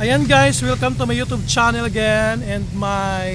Ayan guys, welcome to my YouTube channel again and my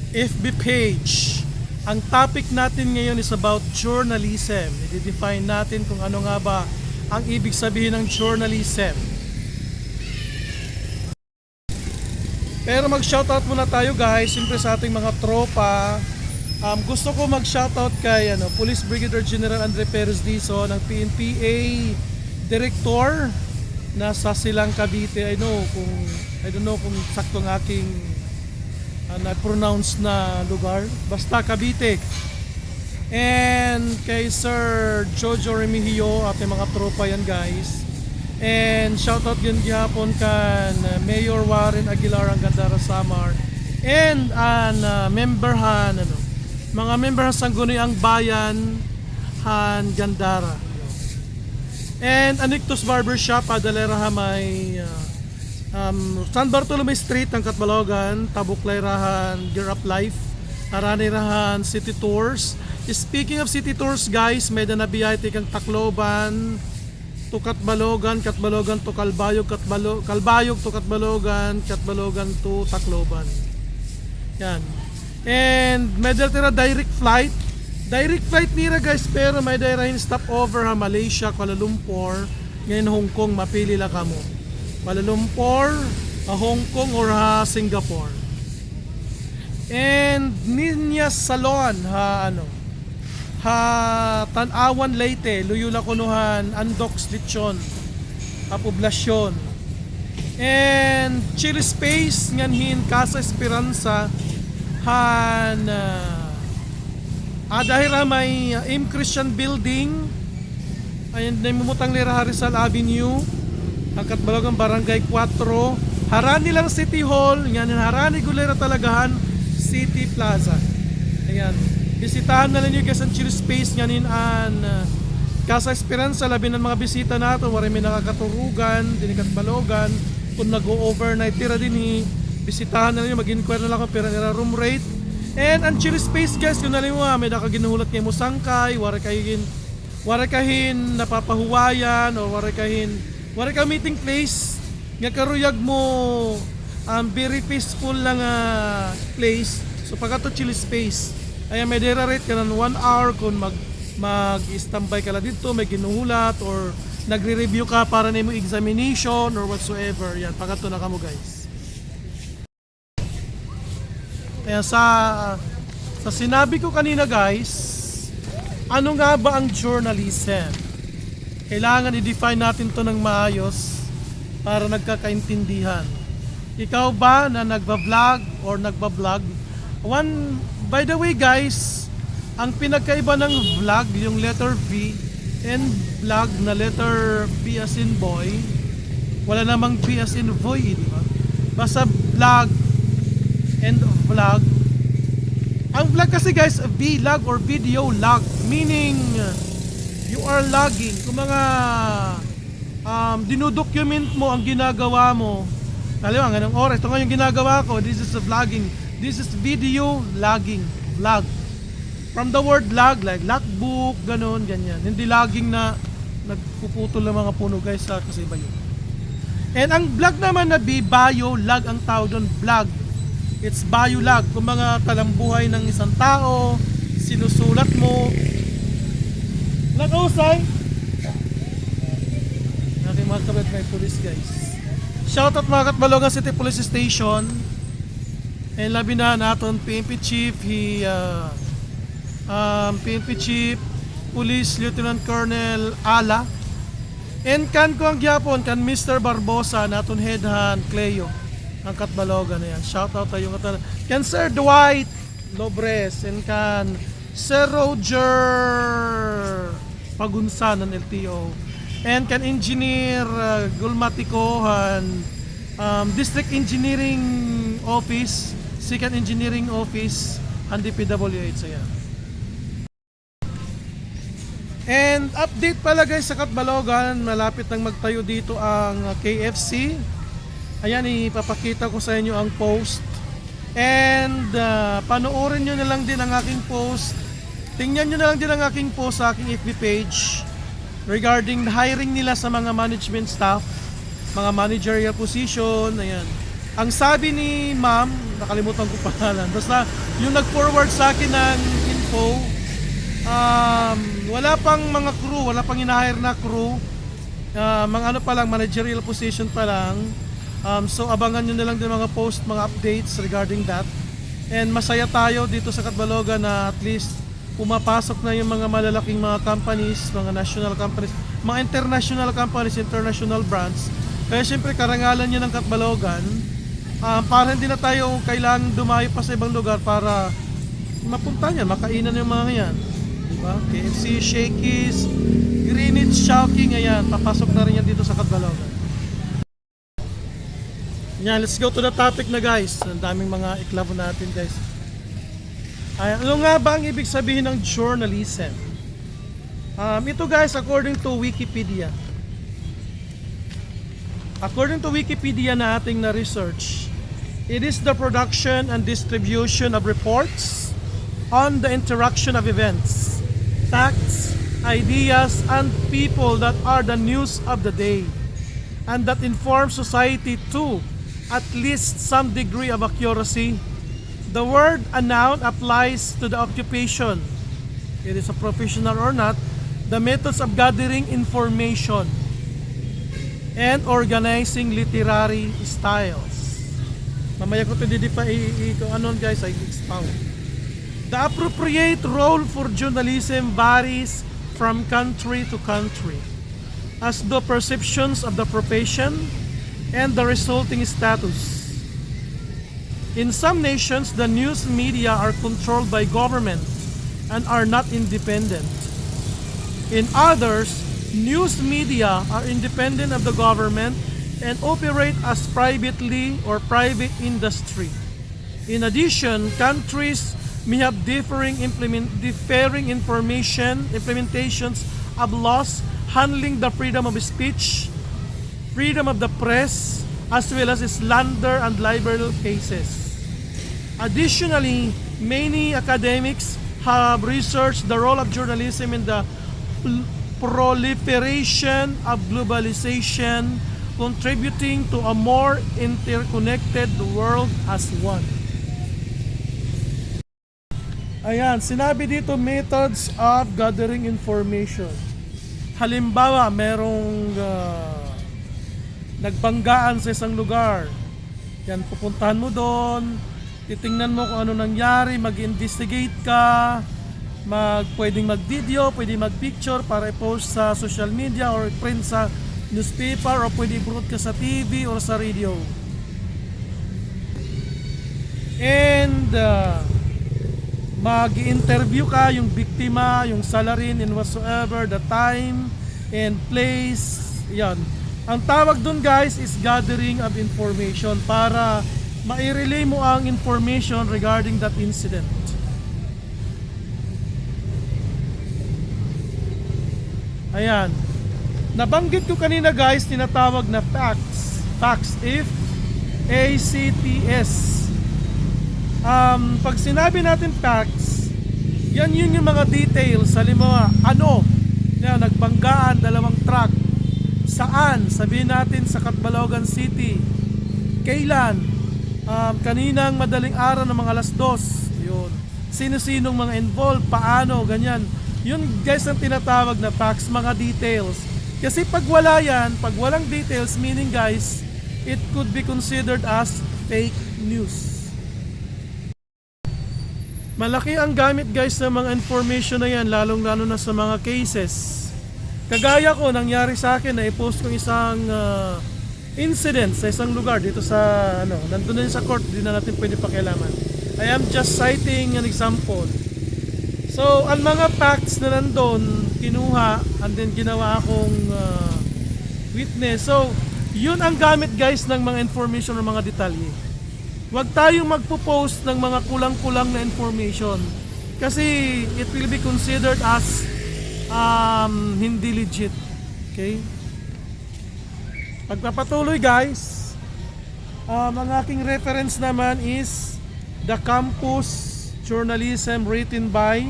FB page. Ang topic natin ngayon is about journalism. I-define natin kung ano nga ba ang ibig sabihin ng journalism. Pero mag-shoutout muna tayo guys, siyempre sa ating mga tropa. Gusto ko mag-shoutout kay Police Brigadier General Andre Perez Dizon ng PNPA Director nasa Silang Cavite. I don't know kung saktong aking na-pronounce na lugar. Basta Cavite. And kay Sir Jojo Remigio, ating mga tropa yan guys. And shoutout yun gihapon kan Mayor Warren Aguilar ang Gandara Samar. And memberhan mga member sang Guniang Bayan han Gandara. And Anictus Barbershop Adalera may San Bartolome Street ang Katbalogan, Tabuklay rahan Gear Up Life, Arani rahan City Tours. Speaking of City Tours guys, may danabiyay kang Tacloban to Katbalogan, Katbalogan to Calbayog, Calbayog to Katbalogan, Katbalogan to Tacloban. Yan. And may tira direct flight nira guys, pero may dirahin stopover ha Malaysia, Kuala Lumpur, ngayon Hong Kong, mapili lang kamo. Kuala Lumpur, Hong Kong or Singapore. And Niñas Salon Tanawan Leyte, Luyula Kunuhan, Andox Lechon, poblasyon. And Chili Space nganhin Casa Esperanza han dahil may M Christian Building ayun na mumutang lira Rizal Avenue ang Katbalogan Barangay 4 harani lang City Hall ngayon harani gulera talagahan City Plaza. Ayan, bisitahan na lang nyo guys ang Chili Space ngayon an Casa Esperanza, labi ng mga bisita nato wala may nakakaturugan din Katbalogan kung nag-overnight tira din bisitahan na lang, mag-inquire na lang kung pera nila room rate. And ang Chili Space guys, yun na lang may nakaginuhulat kayo mo sangkay, wala kahin napapahuwayan o wala ka meeting place nga karuyag mo very peaceful lang place. So pagka to Chili Space ay may dera rate ka ng 1 hour kung mag-standby ka lang dito, may ginuhulat or nagre-review ka para na mo examination or whatsoever. Yan, pagka to na kamo guys. Kaya sa sinabi ko kanina guys, ano nga ba ang journalism? Kailangan i-define natin to ng maayos para nagkakaintindihan. Ikaw ba na nagba-vlog or nagba-vlog? By the way guys, ang pinagkaiba ng vlog, yung letter V, and vlog na letter B as in boy, wala namang B as in boy, di ba? Basta vlog and vlog. Ang vlog kasi guys, vlog or video log, meaning you are logging. Kung mga dinudocument mo ang ginagawa mo. Alam mo, anong oras, ito nga yung ginagawa ko, this is vlogging. This is video logging, vlog. From the word log, like logbook, ganun, ganyan. Hindi logging na nagpuputol ng mga puno guys, kasi ba yun. And ang vlog naman na bio log ang tawag doon, vlog. It's bio log, kung mga talambuhay ng isang tao, sinusulat mo. Nag-usay. Aking mga kabat may police guys. Shoutout mga Katbalogan City Police Station. And labi na natin PNP Chief, PNP Chief, Police Lieutenant Colonel Ala. And kan ko ang gyapon kan Mr. Barbosa naton head hand Cleo ang Katbalogan na yan. Shoutout tayo nga kan Sir Dwight Lobres and kan Sir Roger Pagunsan ng LTO and kan Engineer Gulmatico District Engineering Office, Second Engineering Office and DPWH. Ayan. And update pala guys sa Katbalogan, malapit nang magtayo dito ang KFC. Ayan, ipapakita ko sa inyo ang post. And panoorin nyo na lang din ang aking post. Tingnan nyo na lang din ang aking post sa aking FB page regarding hiring nila sa mga management staff mga managerial position, ayan. Ang sabi ni ma'am, nakalimutan ko pangalan, basta yung nag-forward sa akin ng info, wala pang mga crew, wala pang hinahire na crew, mga ano pa lang, managerial position pa lang. So abangan nyo na lang din mga post, mga updates regarding that. And masaya tayo dito sa Catbalogan na at least pumapasok na yung mga malalaking mga companies, mga national companies, mga international companies, international brands. Kaya syempre karangalan nyo ng Catbalogan, para hindi na tayo kailangan dumayo pa sa ibang lugar para mapunta niyan, makainan yung mga yan. Diba? KFC, Shakey's, Greenwich, Chowking, ayan, papasok na rin yan dito sa Catbalogan. Yan, let's go to the topic na guys. Ang daming mga iklabo natin guys. Ay, ano nga ba ang ibig sabihin ng journalism? Ito guys, according to Wikipedia. According to Wikipedia na ating na-research, it is the production and distribution of reports on the interaction of events, facts, ideas, and people that are the news of the day, and that inform society to at least some degree of accuracy. The word a noun applies to the occupation, it is a professional or not, the methods of gathering information, and organizing literary styles. Mamaya ko ito anon guys, I expound. The appropriate role for journalism varies from country to country, as the perceptions of the profession and the resulting status. In some nations, the news media are controlled by government and are not independent. In others, news media are independent of the government and operate as privately or private industry. In addition, countries may have differing implementations of laws handling the freedom of speech, freedom of the press, as well as slander and libel cases. Additionally, many academics have researched the role of journalism in the proliferation of globalization, contributing to a more interconnected world as one. Ayan, sinabi dito methods of gathering information. Halimbawa, merong nagbanggaan sa isang lugar. Yan, pupuntahan mo doon, titingnan mo kung ano nangyari, mag-investigate ka, pwedeng mag-video, pwedeng mag-picture para i-post sa social media or print sa newspaper, o pwede i-broadcast sa TV or sa radio. And mag-interview ka yung biktima, yung salarin and whatsoever, the time and place. Yan. Ang tawag dun guys is gathering of information para ma-relay mo ang information regarding that incident. Ayan. Nabanggit ko kanina guys, tinatawag na facts. Facts, if ACTS. Pag sinabi natin facts, yun yung mga details. Halimbawa, ano? Yan, nagbanggaan, dalawang truck. Saan? Sabihin natin sa Catbalogan City. Kailan? Kaninang madaling araw ng mga 2:00. Yun. Sino-sinong mga involved? Paano? Ganyan. Yun guys ang tinatawag na facts, mga details. Kasi pag wala yan, pag walang details, meaning guys, it could be considered as fake news. Malaki ang gamit guys ng mga information na yan, lalong-lalo na sa mga cases. Kagaya ko, nangyari sa akin na i-post ko isang incident sa isang lugar dito sa, nandun na yun sa court, di na natin pwede pakialaman. I am just citing an example. So, ang mga facts na nandun, kinuha, and then ginawa akong witness. So, yun ang gamit guys ng mga information ng mga detalye. Huwag tayong magpo-post ng mga kulang-kulang na information. Kasi it will be considered as hindi legit. Okay? Pagpapatuloy guys, ang aking reference naman is The Campus Journalism written by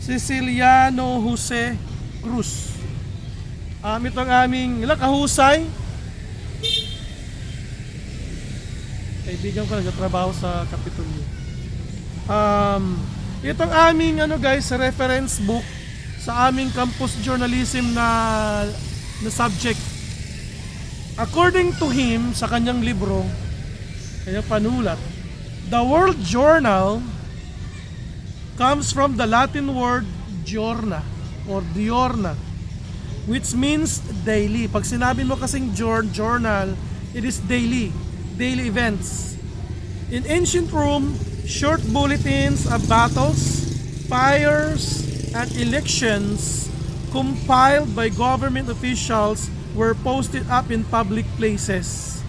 Ceciliano Jose Cruz. Ito ang aming kahusay. Kaibigan ko nagtatrabaho sa Kapitolyo. Itong aming guys, reference book sa aming campus journalism na subject. According to him, sa kanyang libro, kanyang panulat, the word journal comes from the Latin word giorna or diorna, which means daily. Pag sinabi mo kasing journal, it is daily events. In ancient Rome, short bulletins of battles, fires, and elections compiled by government officials were posted up in public places.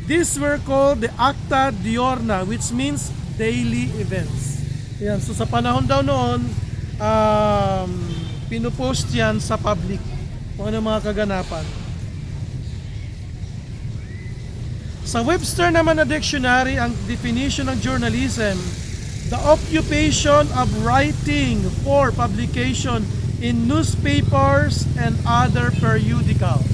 These were called the Acta Diurna, which means daily events. Yan, so sa panahon daw noon, pinupost yan sa public kung ano mga kaganapan. Sa Webster naman na dictionary, ang definition ng journalism, the occupation of writing for publication in newspapers and other periodicals.